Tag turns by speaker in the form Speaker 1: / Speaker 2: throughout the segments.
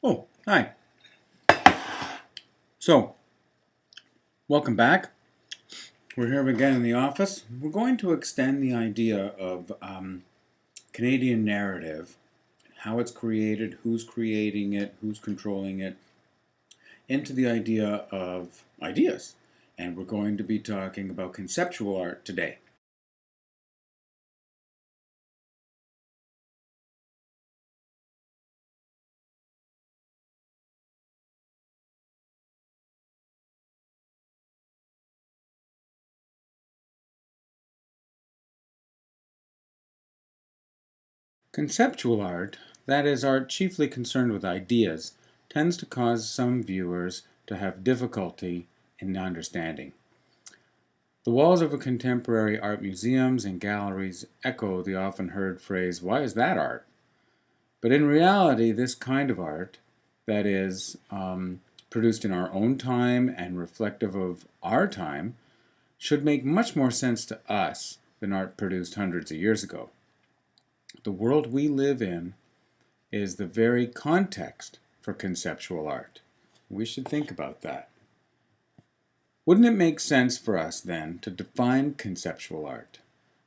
Speaker 1: Oh, hi. So, welcome back. We're here again in the office. We're going to extend the idea of Canadian narrative, how it's created, who's creating it, who's controlling it, into the idea of ideas. And we're going to be talking about conceptual art today. Conceptual art, that is, art chiefly concerned with ideas, tends to cause some viewers to have difficulty in understanding. The walls of contemporary art museums and galleries echo the often heard phrase, "Why is that art?" But in reality, this kind of art, that is, produced in our own time and reflective of our time, should make much more sense to us than art produced hundreds of years ago. The world we live in is the very context for conceptual art. We should think about that. Wouldn't it make sense for us, then, to define conceptual art?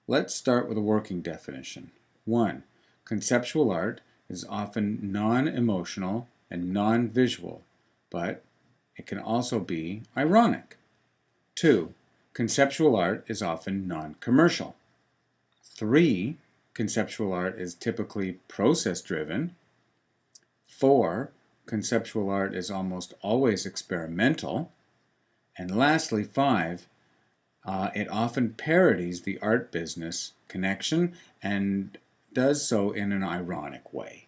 Speaker 1: Let's start with a working definition. 1. Conceptual art is often non-emotional and non-visual, but it can also be ironic. 2. Conceptual art is often non-commercial. 3. Conceptual art is typically process-driven. 4. Conceptual art is almost always experimental. And lastly, 5, it often parodies the art business connection and does so in an ironic way.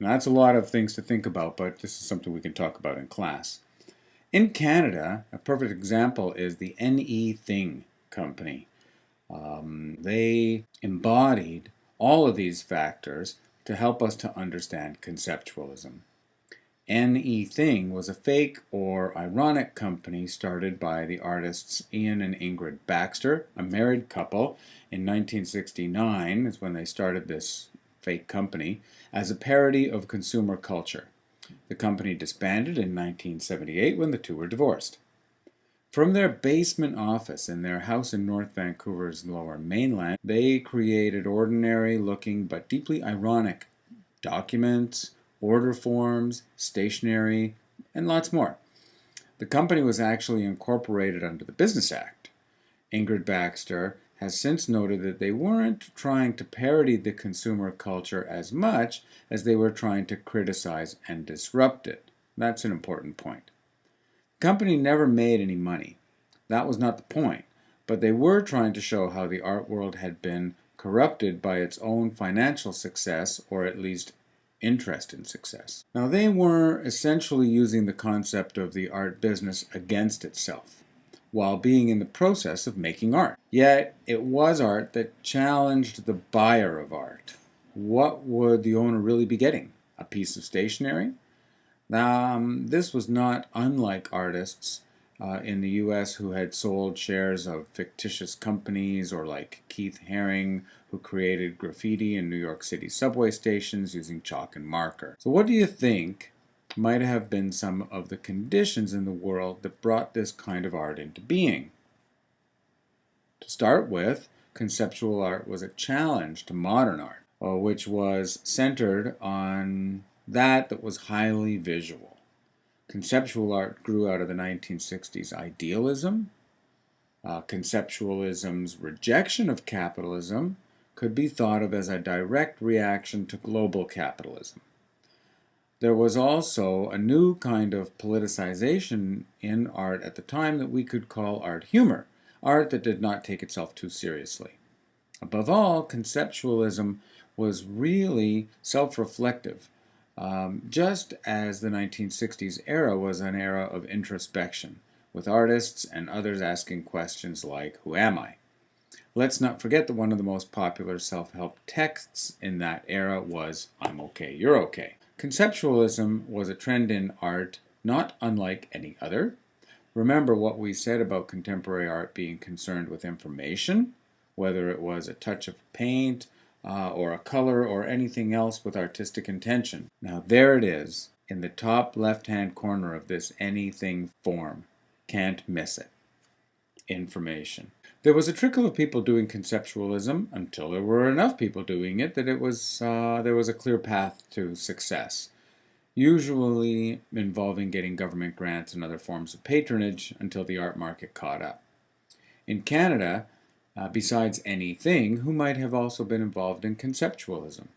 Speaker 1: Now, that's a lot of things to think about, but this is something we can talk about in class. In Canada, a perfect example is the NE Thing company. They embodied all of these factors to help us to understand conceptualism. NE Thing was a fake or ironic company started by the artists Ian and Ingrid Baxter, a married couple. In 1969 is when they started this fake company as a parody of consumer culture. The company disbanded in 1978 when the two were divorced. From their basement office in their house in North Vancouver's Lower Mainland, they created ordinary looking but deeply ironic documents, order forms, stationery, and lots more. The company was actually incorporated under the Business Act. Ingrid Baxter has since noted that they weren't trying to parody the consumer culture as much as they were trying to criticize and disrupt it. That's an important point. The company never made any money. That was not the point, but they were trying to show how the art world had been corrupted by its own financial success, or at least interest in success. Now, they were essentially using the concept of the art business against itself, while being in the process of making art. Yet, it was art that challenged the buyer of art. What would the owner really be getting? A piece of stationery? This was not unlike artists in the US who had sold shares of fictitious companies, or like Keith Haring, who created graffiti in New York City subway stations using chalk and marker. So what do you think might have been some of the conditions in the world that brought this kind of art into being? To start with, conceptual art was a challenge to modern art, which was centered on that was highly visual. Conceptual art grew out of the 1960s idealism. Conceptualism's rejection of capitalism could be thought of as a direct reaction to global capitalism. There was also a new kind of politicization in art at the time that we could call art humor, art that did not take itself too seriously. Above all, conceptualism was really self-reflective, just as the 1960s era was an era of introspection, with artists and others asking questions like, "Who am I?" Let's not forget that one of the most popular self-help texts in that era was, "I'm okay, you're okay." Conceptualism was a trend in art not unlike any other. Remember what we said about contemporary art being concerned with information, whether it was a touch of paint, or a color, or anything else with artistic intention. Now there it is. in the top left-hand corner of this anything form. Can't miss it. Information. There was a trickle of people doing conceptualism until there were enough people doing it that there was a clear path to success, usually involving getting government grants and other forms of patronage until the art market caught up. In Canada, besides anything, who might have also been involved in conceptualism?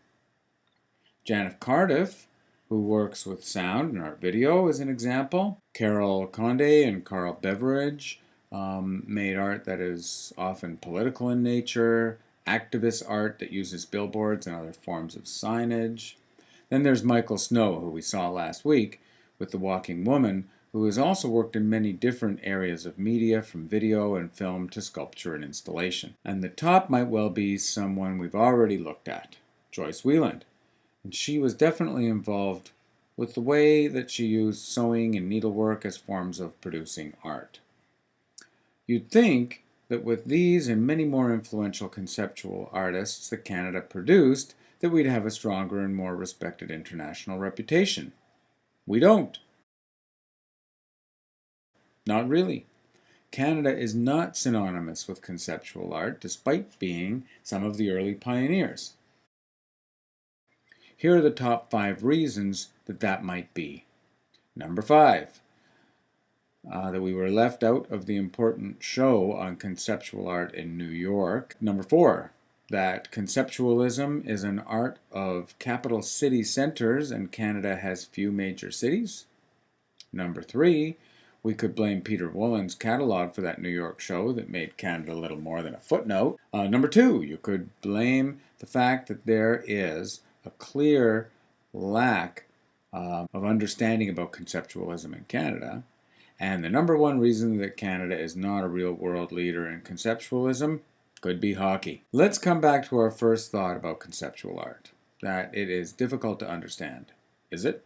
Speaker 1: Janet Cardiff, who works with sound and art video, is an example. Carol Conde and Carl Beveridge made art that is often political in nature, activist art that uses billboards and other forms of signage. Then there's Michael Snow, who we saw last week with The Walking Woman, who has also worked in many different areas of media, from video and film to sculpture and installation. And the top might well be someone we've already looked at, Joyce Wieland. And she was definitely involved with the way that she used sewing and needlework as forms of producing art. You'd think that with these and many more influential conceptual artists that Canada produced, that we'd have a stronger and more respected international reputation. We don't. Not really. Canada is not synonymous with conceptual art, despite being some of the early pioneers. Here are the top 5 reasons that might be. Number 5, that we were left out of the important show on conceptual art in New York. Number 4, that conceptualism is an art of capital city centers and Canada has few major cities. Number 3, we could blame Peter Woolen's catalog for that New York show that made Canada little more than a footnote. Number 2, you could blame the fact that there is a clear lack of understanding about conceptualism in Canada. And the number 1 reason that Canada is not a real world leader in conceptualism could be hockey. Let's come back to our first thought about conceptual art, that it is difficult to understand. Is it?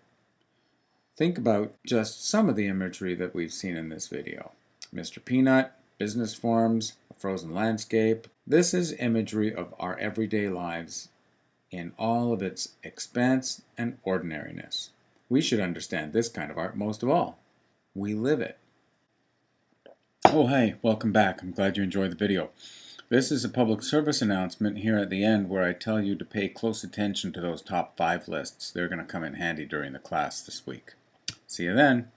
Speaker 1: Think about just some of the imagery that we've seen in this video. Mr. Peanut, business forms, a frozen landscape. This is imagery of our everyday lives in all of its expanse and ordinariness. We should understand this kind of art most of all. We live it. Oh, hey, welcome back. I'm glad you enjoyed the video. This is a public service announcement here at the end where I tell you to pay close attention to those top 5 lists. They're going to come in handy during the class this week. See you then.